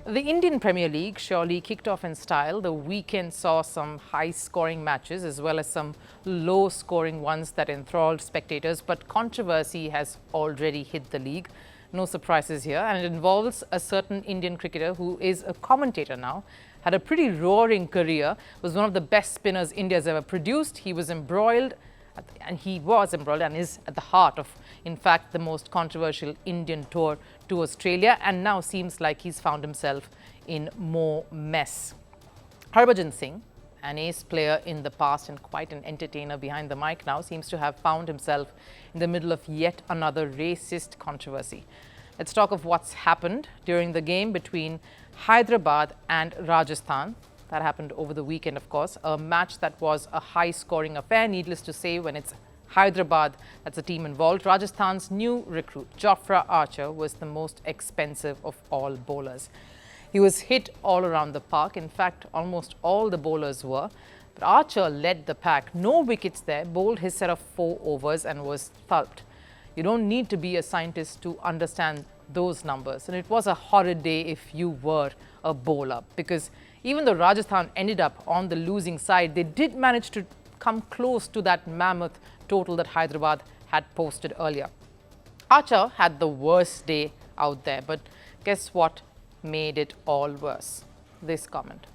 The Indian Premier League surely kicked off in style. The weekend saw some high-scoring matches as well as some low-scoring ones that enthralled spectators, but controversy has already hit the league. No surprises here, and it involves a certain Indian cricketer who is a commentator now, had a pretty roaring career, was one of the best spinners India's ever produced. He was embroiled and is at the heart of, in fact, the most controversial Indian tour to Australia, and now seems like he's found himself in more mess. Harbhajan Singh, an ace player in the past and quite an entertainer behind the mic now, seems to have found himself in the middle of yet another racist controversy. Let's talk of what's happened during the game between Hyderabad and Rajasthan. That happened over the weekend, of course, a match that was a high-scoring affair. Needless to say, when it's Hyderabad that's the team involved, Rajasthan's new recruit, Jofra Archer, was the most expensive of all bowlers. He was hit all around the park. In fact, almost all the bowlers were. But Archer led the pack. No wickets there, bowled his set of 4 overs and was thumped. You don't need to be a scientist to understand those numbers. And it was a horrid day if you were a bowler, because even though Rajasthan ended up on the losing side, they did manage to come close to that mammoth total that Hyderabad had posted earlier. Archer had the worst day out there, but guess what made it all worse? This comment.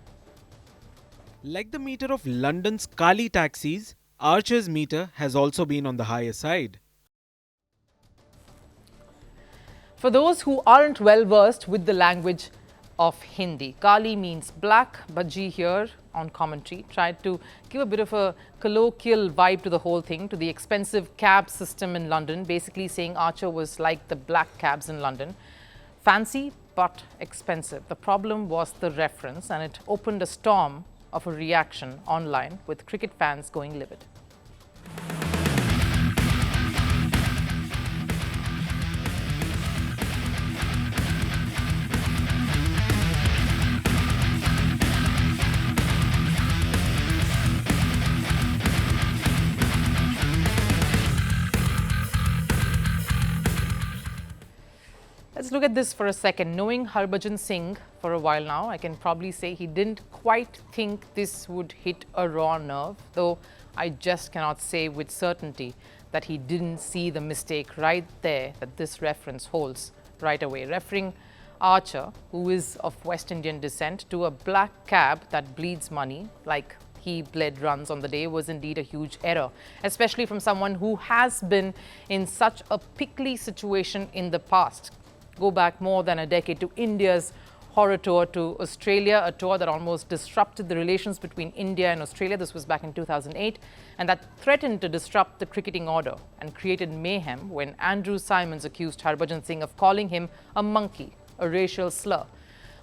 Like the meter of London's Kaali taxis, Archer's meter has also been on the higher side. For those who aren't well versed with the language of Hindi, kaali means black. Bhaji here on commentary tried to give a bit of a colloquial vibe to the whole thing, to the expensive cab system in London, basically saying Archer was like the black cabs in London. Fancy but expensive. The problem was the reference, and it opened a storm of a reaction online, with cricket fans going livid. Let's look at this for a second. Knowing Harbhajan Singh for a while now, I can probably say he didn't quite think this would hit a raw nerve, though I just cannot say with certainty that he didn't see the mistake right there that this reference holds right away. Referring Archer, who is of West Indian descent, to a black cab that bleeds money, like he bled runs on the day, was indeed a huge error, especially from someone who has been in such a pickly situation in the past. Go back more than a decade to India's horror tour to Australia, a tour that almost disrupted the relations between India and Australia. This was back in 2008, and that threatened to disrupt the cricketing order and created mayhem when Andrew Symonds accused Harbhajan Singh of calling him a monkey, a racial slur.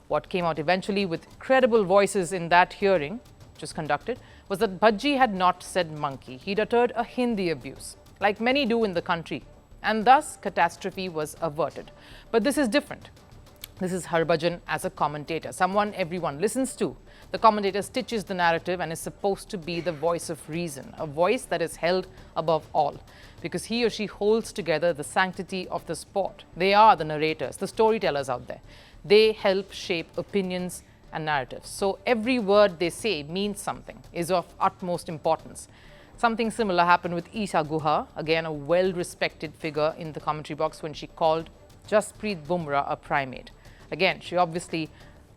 What came out eventually with credible voices in that hearing, which was conducted, was that Bhaji had not said monkey. He'd uttered a Hindi abuse, like many do in the country, and thus catastrophe was averted. But this is different. This is Harbhajan as a commentator, someone everyone listens to. The commentator stitches the narrative and is supposed to be the voice of reason, a voice that is held above all, because he or she holds together the sanctity of the sport. They are the narrators, the storytellers out there. They help shape opinions and narratives. So every word they say means something, is of utmost importance. Something similar happened with Isha Guha, again a well-respected figure in the commentary box, when she called Jasprit Bumrah a primate. Again, she obviously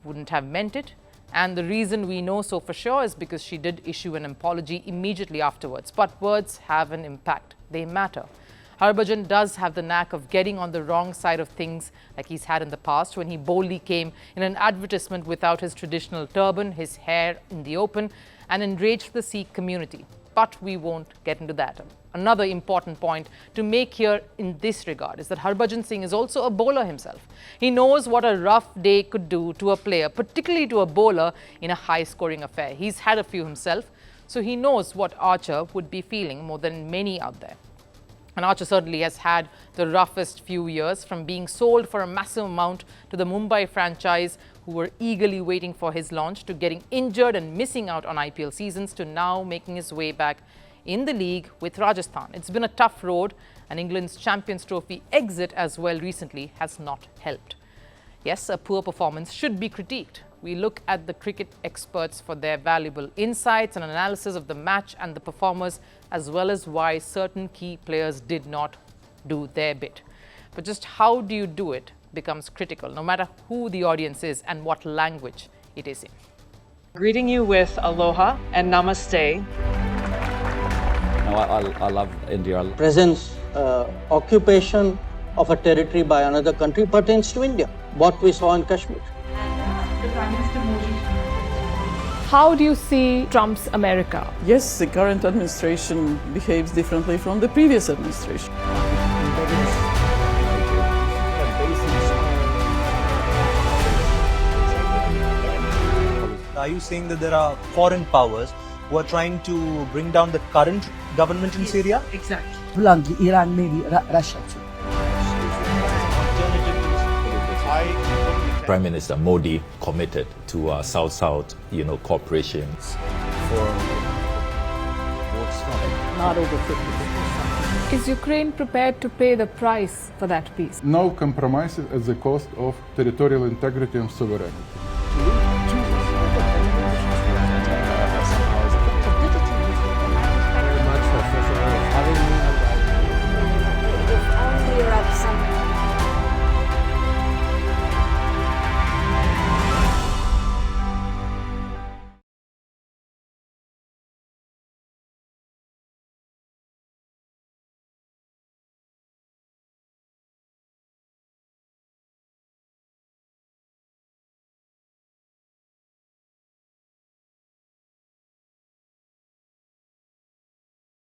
wouldn't have meant it, and the reason we know so for sure is because she did issue an apology immediately afterwards. But words have an impact. They matter. Harbhajan does have the knack of getting on the wrong side of things, like he's had in the past when he boldly came in an advertisement without his traditional turban, his hair in the open, and enraged the Sikh community. But we won't get into that. Another important point to make here in this regard is that Harbhajan Singh is also a bowler himself. He knows what a rough day could do to a player, particularly to a bowler in a high-scoring affair. He's had a few himself, so he knows what Archer would be feeling more than many out there. And Archer certainly has had the roughest few years, from being sold for a massive amount to the Mumbai franchise, who were eagerly waiting for his launch, to getting injured and missing out on IPL seasons, to now making his way back in the league with Rajasthan. It's been a tough road, and England's Champions Trophy exit as well recently has not helped. Yes, a poor performance should be critiqued. We look at the cricket experts for their valuable insights and analysis of the match and the performers, as well as why certain key players did not do their bit. But just how do you do it becomes critical, no matter who the audience is and what language it is in. Greeting you with aloha and namaste. I love India. Presence, occupation of a territory by another country pertains to India, what we saw in Kashmir. How do you see Trump's America? Yes, the current administration behaves differently from the previous administration. Are you saying that there are foreign powers who are trying to bring down the current government in Syria? Exactly. Bluntly, Iran, maybe Russia too. Prime Minister Modi committed to South-South, cooperation. Not over 50%. Is Ukraine prepared to pay the price for that peace? No compromises at the cost of territorial integrity and sovereignty.